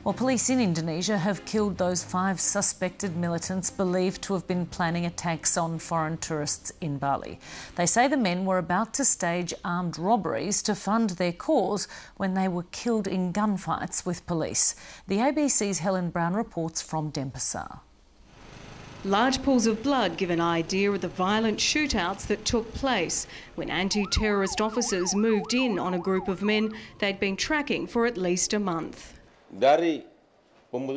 Well, police in Indonesia have killed those 5 suspected militants believed to have been planning attacks on foreign tourists in Bali. They say the men were about to stage armed robberies to fund their cause when they were killed in gunfights with police. The ABC's Helen Brown reports from Denpasar. Large pools of blood give an idea of the violent shootouts that took place when anti-terrorist officers moved in on a group of men they'd been tracking for at least a month. From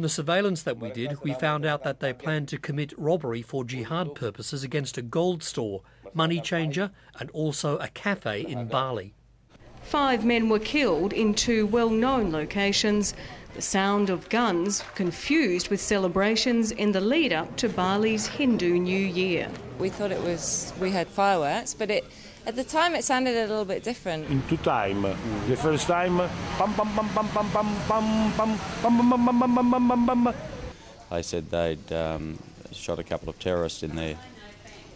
the surveillance that we did, we found out that they planned to commit robbery for jihad purposes against a gold store, money changer and also a cafe in Bali. 5 men were killed in 2 well-known locations. The sound of guns confused with celebrations in the lead-up to Bali's Hindu New Year. We thought we had fireworks, but at the time it sounded a little bit different. In 2 times. The first time, bum bum bum bum bum bum bum bum bum bum bum bum bum bum bum. They said they'd shot a couple of terrorists in there,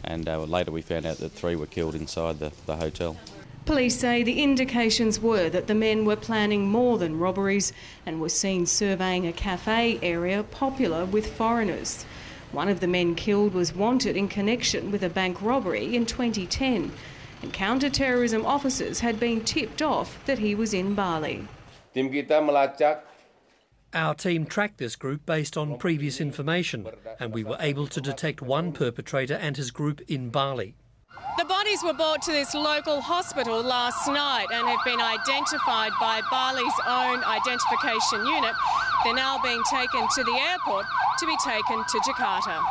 and later we found out that 3 were killed inside the hotel. Police say the indications were that the men were planning more than robberies and were seen surveying a cafe area popular with foreigners. One of the men killed was wanted in connection with a bank robbery in 2010, and counter-terrorism officers had been tipped off that he was in Bali. Our team tracked this group based on previous information, and we were able to detect one perpetrator and his group in Bali. The bodies were brought to this local hospital last night and have been identified by Bali's own identification unit. They're now being taken to the airport to be taken to Jakarta.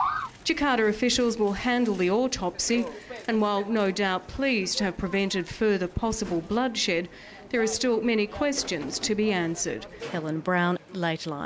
Jakarta officials will handle the autopsy, and while no doubt pleased to have prevented further possible bloodshed, there are still many questions to be answered. Helen Brown, Lateline.